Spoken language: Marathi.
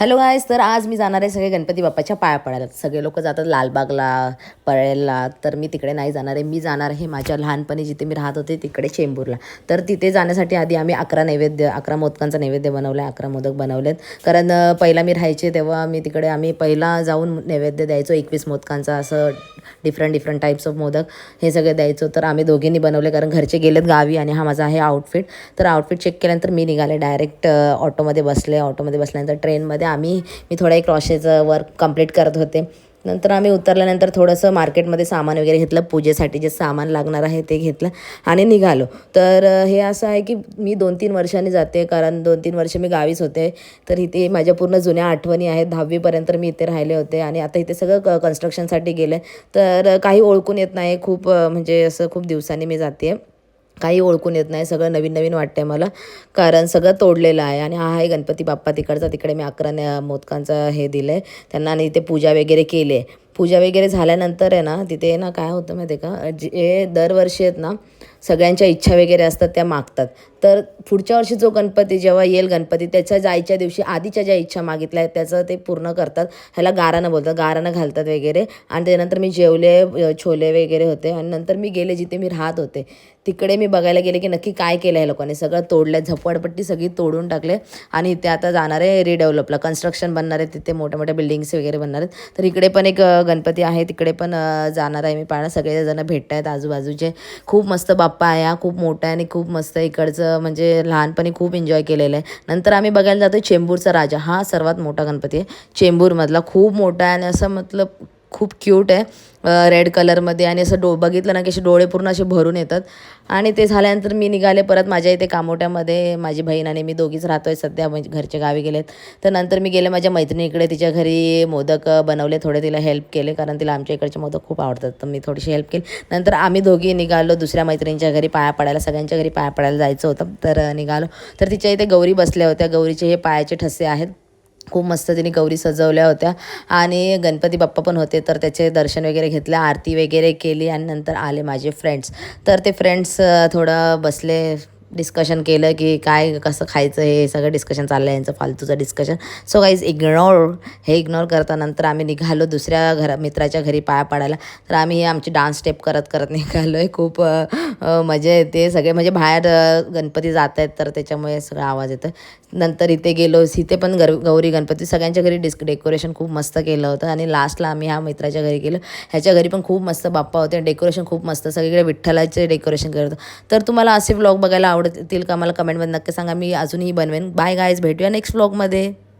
हॅलो गाईज, तर आज मी जाणार आहे सगळे गणपती बाप्पाच्या पाया पडायला. सगळे लोक जातात लालबागला, परेलला, तर मी तिकडे नाही जाणार आहे. मी जाणार आहे माझ्या लहानपणी जिथे मी राहत होते तिकडे चेंबूरला. तर तिथे जाण्यासाठी आधी आम्ही 11 मोदकांचा नैवेद्य बनवला आहे, 11 मोदक बनवलेत. कारण पहिला मी राहायचे तेव्हा मी तिकडे आम्ही पहिला जाऊन नैवेद्य द्यायचो 21 मोदकांचा, असं डिफरंट टाईप्स ऑफ मोदक हे सगळे द्यायचो. तर आम्ही दोघींनी बनवले कारण घरचे गेलेत गावी आणि हा माझा आहे आउटफिट. तर आउटफिट चेक केल्यानंतर मी निघाले डायरेक्ट ऑटोमध्ये बसल्यानंतर ट्रेनमध्ये मी थोडा एक क्रॉशेचं वर्क कंप्लीट करत होते. नंतर आम्ही उतरल्यानंतर थोडंसं मार्केटमध्ये सामान वगैरे घेतलं, पूजेसाठी जे सामान लागणार आहे ते घेतलं आणि निघालो. तर हे असं आहे की मी 2-3 वर्षांनी जाते, कारण 2-3 वर्ष मी गावीच होते. तर इथे माझ्या पूर्ण जुन्या आठवणी आहेत. 10वीपर्यंत मी इथे राहिले होते आणि आता इथे सगळं कन्स्ट्रक्शनसाठी गेले. तर काही ओळखून येत नाही, खूप म्हणजे असं खूप दिवसांनी मी जाते. काही ओळखून येत नाही, सगळं नवीन नवीन वाटतं आहे मला, कारण सगळं तोडलेलं आहे. आणि हा आहे गणपती बाप्पा तिकडचा. तिकडे मी 11 मोदकांचं हे दिलं आहे त्यांना आणि इथे पूजा वगैरे केली आहे. पूजा वगैरे झाल्यानंतर आहे ना, तिथे ना काय होतं माहिती आहे का, जे दरवर्षी आहेत ना सगळ्यांच्या इच्छा वगैरे असतात त्या मागतात. तर पुढच्या वर्षी जो गणपती जेव्हा येईल गणपती, त्याच्या जायच्या दिवशी आधीच्या ज्या इच्छा मागितल्या आहेत त्याचं ते पूर्ण करतात. ह्याला गाराणं बोलतात, गाराणं घालतात वगैरे. आणि त्यानंतर मी जेवले, छोले वगैरे होते आणि नंतर मी गेले जिथे मी राहत होते तिकडे. मी बघायला गेले की नक्की काय केलं आहे लोकांनी. सगळं तोडलं, झोपडपट्टी सगळी तोडून टाकले आणि इथे आता जाणार आहे रिडेव्हलपला, कन्स्ट्रक्शन बनणार आहे, तिथे मोठ्या मोठ्या बिल्डिंग्स वगैरे बनणार आहेत. तर इकडे पण एक गणपती आहे, तिकडे पण जाणार आहे मी पाहायला. सगळेजण भेटत आहेत आजूबाजूचे. खूप मस्त बाप्पा आहे हा, खूप मोठा आहे आणि खूप मस्त. इकडचं म्हणजे लहानपणी खूप एन्जॉय केलेलं आहे. नंतर आम्ही बघायला जातो चेंबूरचा राजा. हा सर्वात मोठा गणपती आहे चेंबूरमधला, खूप मोठा आहे आणि असं मतलब खूप क्यूट आहे, रेड कलरमध्ये. आणि असं बघितलं ना की असे डोळे पूर्ण असे भरून येतात. आणि ते झाल्यानंतर मी निघाले परत माझ्या इथे कामोट्यामध्ये. माझी बहीण आणि मी दोघीच राहतो आहे सध्या, म्हणजे घरचे गावी गेलेत. तर नंतर मी गेले माझ्या मैत्रिणीकडे, तिच्या घरी मोदक बनवले, थोडे तिला हेल्प केले कारण तिला आमच्या इकडचे मोदक खूप आवडतात. तर मी थोडीशी हेल्प केली. नंतर आम्ही दोघी निघालो दुसऱ्या मैत्रिणींच्या घरी पाया पडायला, सगळ्यांच्या घरी पाया पडायला जायचं होतं. तर निघालो. तर तिच्या इथे गौरी बसल्या होत्या, गौरीचे हे पायाचे ठसे आहेत. खूप मस्त तिने गौरी सजवल्या होत्या आणि गणपती बाप्पा पण होते. तर त्याचे दर्शन वगैरे घेतले, आरती वगैरे केली आणि नंतर आले माझे फ्रेंड्स. तर ते फ्रेंड्स थोडं बसले, डिस्कशन केलं की काय कसं खायचं, हे सगळं डिस्कशन चाललं आहे यांचं फालतूचं डिस्कशन. सो गाईज इग्नोर करता नंतर आम्ही निघालो दुसऱ्या मित्राच्या घरी पाया पाडायला. तर आम्ही हे आमची डान्स स्टेप करत करत निघालो आहे. खूप मजा येते. सगळे म्हणजे बाहेर गणपती जात आहेत तर त्याच्यामुळे सगळा आवाज येतो. नंतर इथे गेलो, इथे पण गौरी गणपती सगळ्यांच्या घरी डेकोरेशन खूप मस्त केलं होतं. आणि लास्टला आम्ही ह्या मित्राच्या घरी गेलो, ह्याच्या घरी पण खूप मस्त बाप्पा होते, डेकोरेशन खूप मस्त, सगळीकडे विठ्ठलाचे डेकोरेशन करत होतं. तर तुम्हाला असे व्लॉग बघायला आवडतील का मला कमेंटमध्ये नक्की सांगा, मी अजूनही बनवेन. बाय गाईज, भेटूया नेक्स्ट व्लॉगमध्ये.